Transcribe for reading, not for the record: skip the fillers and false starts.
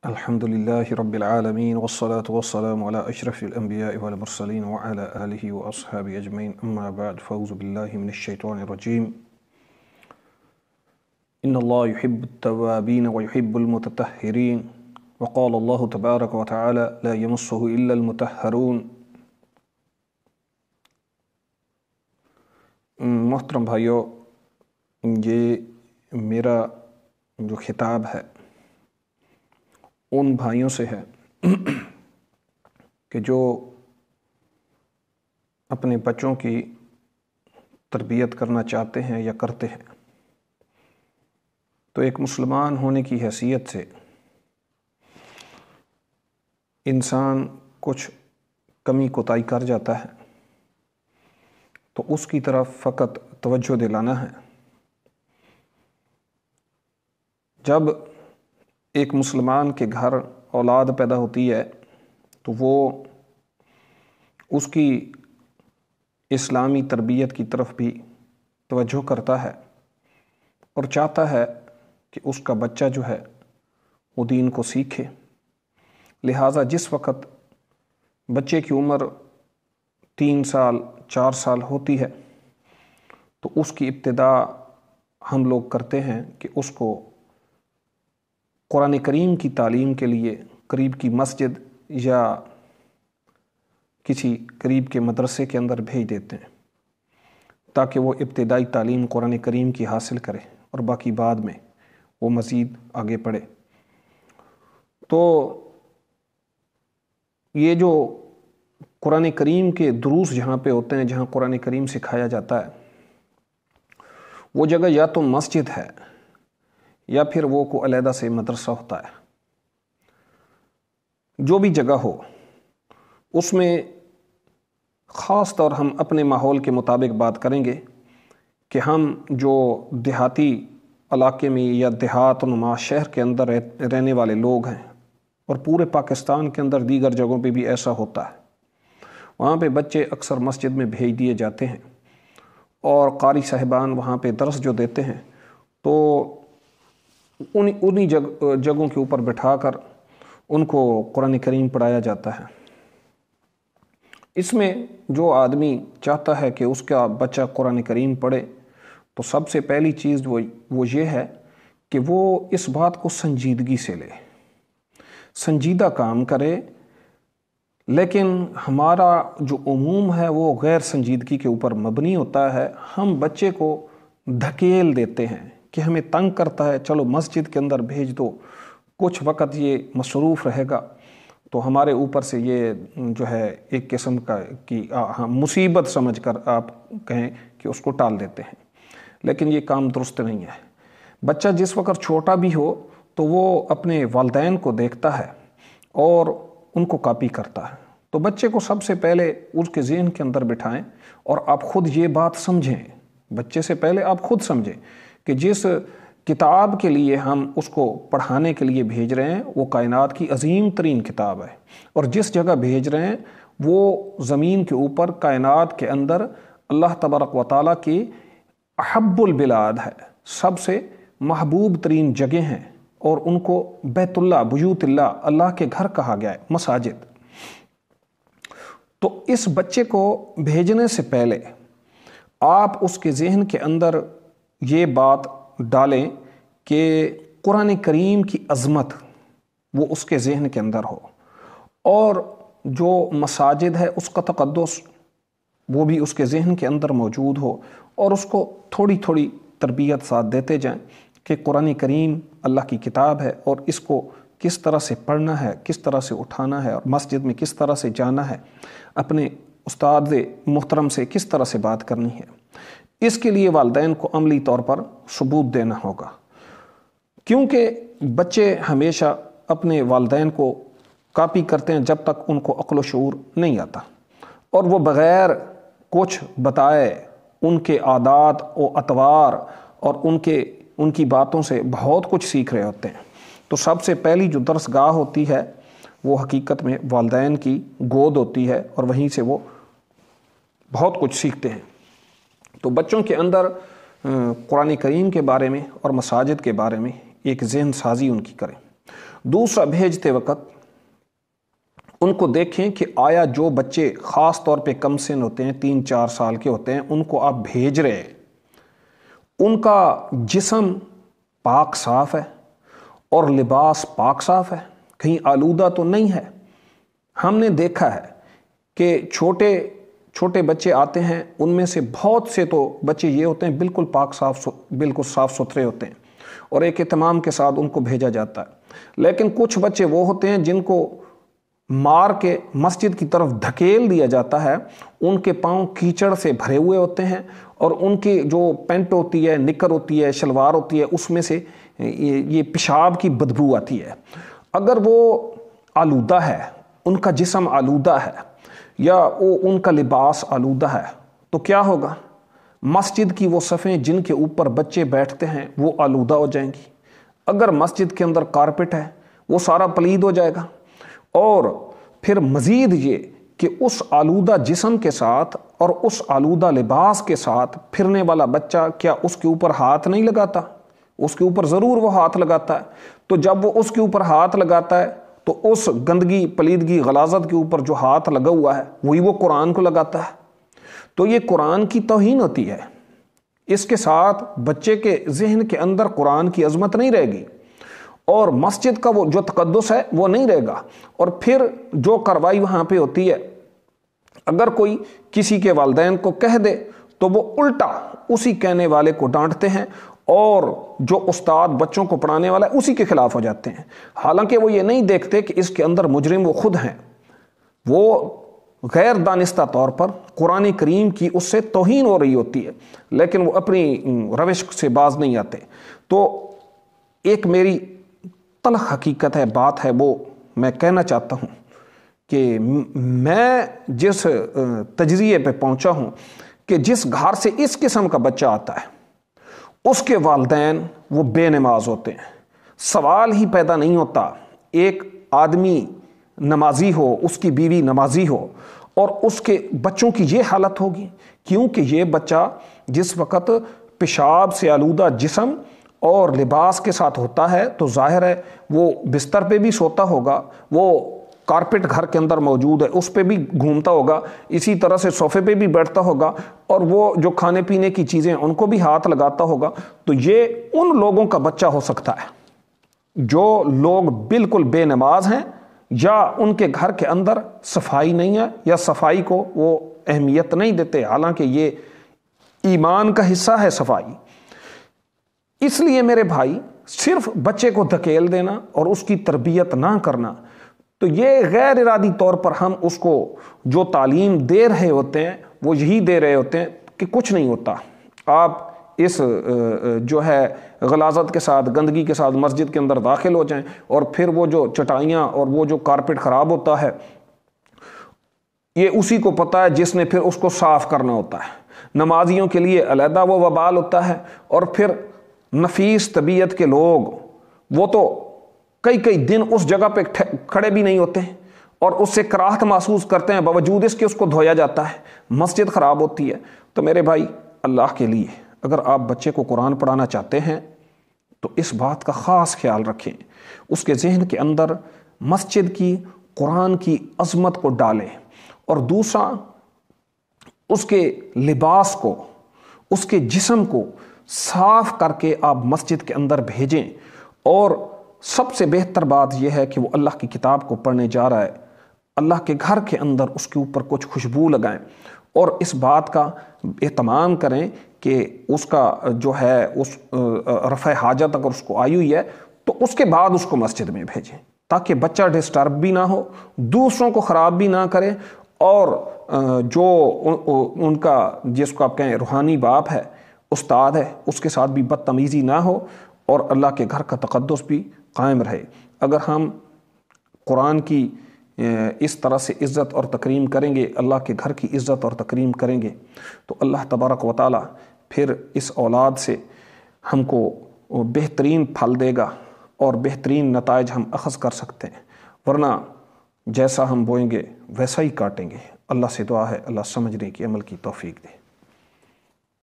الحمدللہ رب العالمین والصلاة والسلام علی اشرف الانبیاء والمرسلین وعلی آلہ واصحابہ اجمعین اما بعد فاعوذ باللہ من الشیطان الرجیم ان اللہ يحب التوابین ويحب المتطہرین وقال اللہ تبارک وتعالی لا يمسہ الا المطہرون۔ محترم بھائیو، یہ میرا جو خطاب ہے ان بھائیوں سے ہے کہ جو اپنے بچوں کی تربیت کرنا چاہتے ہیں یا کرتے ہیں، تو ایک مسلمان ہونے کی حیثیت سے انسان کچھ کمی کوتاہی کر جاتا ہے تو اس کی طرف فقط توجہ دلانا ہے۔ جب ایک مسلمان کے گھر اولاد پیدا ہوتی ہے تو وہ اس کی اسلامی تربیت کی طرف بھی توجہ کرتا ہے اور چاہتا ہے کہ اس کا بچہ جو ہے وہ دین کو سیکھے۔ لہٰذا جس وقت بچے کی عمر 3 سال 4 سال ہوتی ہے تو اس کی ابتدا ہم لوگ کرتے ہیں کہ اس کو قرآن کریم کی تعلیم کے لیے قریب کی مسجد یا کسی قریب کے مدرسے کے اندر بھیج دیتے ہیں تاکہ وہ ابتدائی تعلیم قرآن کریم کی حاصل کرے اور باقی بعد میں وہ مزید آگے پڑھے۔ تو یہ جو قرآن کریم کے دروس جہاں پہ ہوتے ہیں، جہاں قرآن کریم سکھایا جاتا ہے، وہ جگہ یا تو مسجد ہے یا پھر وہ کو علیحدہ سے مدرسہ ہوتا ہے۔ جو بھی جگہ ہو اس میں خاص طور ہم اپنے ماحول کے مطابق بات کریں گے کہ ہم جو دیہاتی علاقے میں یا دیہات نما شہر کے اندر رہنے والے لوگ ہیں، اور پورے پاکستان کے اندر دیگر جگہوں پہ بھی ایسا ہوتا ہے، وہاں پہ بچے اکثر مسجد میں بھیج دیے جاتے ہیں اور قاری صاحبان وہاں پہ درس جو دیتے ہیں تو انہی جگہوں کے اوپر بٹھا کر ان کو قرآن کریم پڑھایا جاتا ہے۔ اس میں جو آدمی چاہتا ہے کہ اس کا بچہ قرآن کریم پڑھے تو سب سے پہلی چیز وہ یہ ہے کہ وہ اس بات کو سنجیدگی سے لے، سنجیدہ کام کرے۔ لیکن ہمارا جو عموم ہے وہ غیر سنجیدگی کے اوپر مبنی ہوتا ہے۔ ہم بچے کو دھکیل دیتے ہیں کہ ہمیں تنگ کرتا ہے، چلو مسجد کے اندر بھیج دو، کچھ وقت یہ مصروف رہے گا تو ہمارے اوپر سے یہ جو ہے ایک قسم کی مصیبت سمجھ کر آپ کہیں کہ اس کو ٹال دیتے ہیں، لیکن یہ کام درست نہیں ہے۔ بچہ جس وقت چھوٹا بھی ہو تو وہ اپنے والدین کو دیکھتا ہے اور ان کو کاپی کرتا ہے، تو بچے کو سب سے پہلے اس کے ذہن کے اندر بٹھائیں اور آپ خود یہ بات سمجھیں، بچے سے پہلے آپ خود سمجھیں کہ جس کتاب کے لیے ہم اس کو پڑھانے کے لیے بھیج رہے ہیں وہ کائنات کی عظیم ترین کتاب ہے، اور جس جگہ بھیج رہے ہیں وہ زمین کے اوپر کائنات کے اندر اللہ تبارک و تعالیٰ کی احب البلاد ہے، سب سے محبوب ترین جگہ ہیں، اور ان کو بیت اللہ، بیوت اللہ، اللہ کے گھر کہا گیا ہے، مساجد۔ تو اس بچے کو بھیجنے سے پہلے آپ اس کے ذہن کے اندر یہ بات ڈالیں کہ قرآن کریم کی عظمت وہ اس کے ذہن کے اندر ہو، اور جو مساجد ہے اس کا تقدس وہ بھی اس کے ذہن کے اندر موجود ہو، اور اس کو تھوڑی تھوڑی تربیت ساتھ دیتے جائیں کہ قرآن کریم اللہ کی کتاب ہے اور اس کو کس طرح سے پڑھنا ہے، کس طرح سے اٹھانا ہے، اور مسجد میں کس طرح سے جانا ہے، اپنے استاد محترم سے کس طرح سے بات کرنی ہے۔ اس کے لیے والدین کو عملی طور پر ثبوت دینا ہوگا، کیونکہ بچے ہمیشہ اپنے والدین کو کاپی کرتے ہیں جب تک ان کو عقل و شعور نہیں آتا، اور وہ بغیر کچھ بتائے ان کے عادات و اطوار اور ان کی باتوں سے بہت کچھ سیکھ رہے ہوتے ہیں۔ تو سب سے پہلی جو درس گاہ ہوتی ہے وہ حقیقت میں والدین کی گود ہوتی ہے، اور وہیں سے وہ بہت کچھ سیکھتے ہیں۔ تو بچوں کے اندر قرآن کریم کے بارے میں اور مساجد کے بارے میں ایک ذہن سازی ان کی کریں۔ دوسرا، بھیجتے وقت ان کو دیکھیں کہ آیا جو بچے خاص طور پہ کم سن ہوتے ہیں، 3-4 سال کے ہوتے ہیں، ان کو آپ بھیج رہے ہیں، ان کا جسم پاک صاف ہے اور لباس پاک صاف ہے، کہیں آلودہ تو نہیں ہے۔ ہم نے دیکھا ہے کہ چھوٹے بچے آتے ہیں، ان میں سے بہت سے تو بچے یہ ہوتے ہیں بالکل بالکل صاف ستھرے ہوتے ہیں اور ایک اہتمام کے ساتھ ان کو بھیجا جاتا ہے، لیکن کچھ بچے وہ ہوتے ہیں جن کو مار کے مسجد کی طرف دھکیل دیا جاتا ہے، ان کے پاؤں کیچڑ سے بھرے ہوئے ہوتے ہیں اور ان کی جو پینٹ ہوتی ہے، نکر ہوتی ہے، شلوار ہوتی ہے، اس میں سے یہ پیشاب کی بدبو آتی ہے۔ اگر وہ آلودہ ہے، ان کا جسم آلودہ ہے یا ان کا لباس آلودہ ہے تو کیا ہوگا؟ مسجد کی وہ صفیں جن کے اوپر بچے بیٹھتے ہیں وہ آلودہ ہو جائیں گی۔ اگر مسجد کے اندر کارپٹ ہے وہ سارا پلید ہو جائے گا، اور پھر مزید یہ کہ اس آلودہ جسم کے ساتھ اور اس آلودہ لباس کے ساتھ پھرنے والا بچہ کیا اس کے اوپر ہاتھ نہیں لگاتا؟ اس کے اوپر ضرور وہ ہاتھ لگاتا ہے۔ تو جب وہ اس کے اوپر ہاتھ لگاتا ہے تو اس گندگی، پلیدگی، غلاظت کے اوپر جو ہاتھ لگا ہوا ہے وہی وہ قرآن کو لگاتا ہے۔ تو یہ قرآن کی توہین ہوتی ہے۔ اس کے ساتھ بچے کے ذہن کے اندر قرآن کی عظمت نہیں رہے گی اور مسجد کا وہ جو تقدس ہے وہ نہیں رہے گا۔ اور پھر جو کارروائی وہاں پہ ہوتی ہے، اگر کوئی کسی کے والدین کو کہہ دے تو وہ الٹا اسی کہنے والے کو ڈانٹتے ہیں، اور جو استاد بچوں کو پڑھانے والا ہے اسی کے خلاف ہو جاتے ہیں، حالانکہ وہ یہ نہیں دیکھتے کہ اس کے اندر مجرم وہ خود ہیں۔ وہ غیر دانستہ طور پر قرآن کریم کی اس سے توہین ہو رہی ہوتی ہے، لیکن وہ اپنی روش سے باز نہیں آتے۔ تو ایک میری تلخ حقیقت ہے، بات ہے، وہ میں کہنا چاہتا ہوں کہ میں جس تجزیے پہ پہنچا ہوں کہ جس گھر سے اس قسم کا بچہ آتا ہے اس کے والدین وہ بے نماز ہوتے ہیں۔ سوال ہی پیدا نہیں ہوتا ایک آدمی نمازی ہو، اس کی بیوی نمازی ہو اور اس کے بچوں کی یہ حالت ہوگی، کیونکہ یہ بچہ جس وقت پیشاب سے آلودہ جسم اور لباس کے ساتھ ہوتا ہے تو ظاہر ہے وہ بستر پہ بھی سوتا ہوگا، وہ کارپٹ گھر کے اندر موجود ہے اس پہ بھی گھومتا ہوگا، اسی طرح سے صوفے پہ بھی بیٹھتا ہوگا، اور وہ جو کھانے پینے کی چیزیں ان کو بھی ہاتھ لگاتا ہوگا۔ تو یہ ان لوگوں کا بچہ ہو سکتا ہے جو لوگ بالکل بے نماز ہیں، یا ان کے گھر کے اندر صفائی نہیں ہے، یا صفائی کو وہ اہمیت نہیں دیتے، حالانکہ یہ ایمان کا حصہ ہے صفائی۔ اس لیے میرے بھائی، صرف بچے کو دھکیل دینا اور اس کی تربیت نہ کرنا، تو یہ غیر ارادی طور پر ہم اس کو جو تعلیم دے رہے ہوتے ہیں وہ یہی دے رہے ہوتے ہیں کہ کچھ نہیں ہوتا۔ آپ اس جو ہے غلاظت کے ساتھ، گندگی کے ساتھ مسجد کے اندر داخل ہو جائیں، اور پھر وہ جو چٹائیاں اور وہ جو کارپٹ خراب ہوتا ہے یہ اسی کو پتہ ہے جس نے پھر اس کو صاف کرنا ہوتا ہے۔ نمازیوں کے لیے علیحدہ وہ وبال ہوتا ہے، اور پھر نفیس طبیعت کے لوگ وہ تو کئی دن اس جگہ پہ کھڑے بھی نہیں ہوتے ہیں اور اس سے کراہت محسوس کرتے ہیں، باوجود اس کے اس کو دھویا جاتا ہے، مسجد خراب ہوتی ہے۔ تو میرے بھائی، اللہ کے لیے اگر آپ بچے کو قرآن پڑھانا چاہتے ہیں تو اس بات کا خاص خیال رکھیں، اس کے ذہن کے اندر مسجد کی، قرآن کی عظمت کو ڈالیں، اور دوسرا اس کے لباس کو، اس کے جسم کو صاف کر کے آپ مسجد کے اندر بھیجیں۔ اور سب سے بہتر بات یہ ہے کہ وہ اللہ کی کتاب کو پڑھنے جا رہا ہے، اللہ کے گھر کے اندر اس کے اوپر کچھ خوشبو لگائیں، اور اس بات کا اہتمام کریں کہ اس کا جو ہے اس رفع حاجت اگر اس کو آئی ہوئی ہے تو اس کے بعد اس کو مسجد میں بھیجیں، تاکہ بچہ ڈسٹرب بھی نہ ہو، دوسروں کو خراب بھی نہ کرے، اور جو ان کا جس کو آپ کہیں روحانی باپ ہے، استاد ہے، اس کے ساتھ بھی بدتمیزی نہ ہو، اور اللہ کے گھر کا تقدس بھی قائم رہے۔ اگر ہم قرآن کی اس طرح سے عزت اور تکریم کریں گے، اللہ کے گھر کی عزت اور تکریم کریں گے، تو اللہ تبارک و تعالی پھر اس اولاد سے ہم کو بہترین پھل دے گا اور بہترین نتائج ہم اخذ کر سکتے ہیں، ورنہ جیسا ہم بوئیں گے ویسا ہی کاٹیں گے۔ اللہ سے دعا ہے اللہ سمجھنے کی، عمل کی توفیق دے۔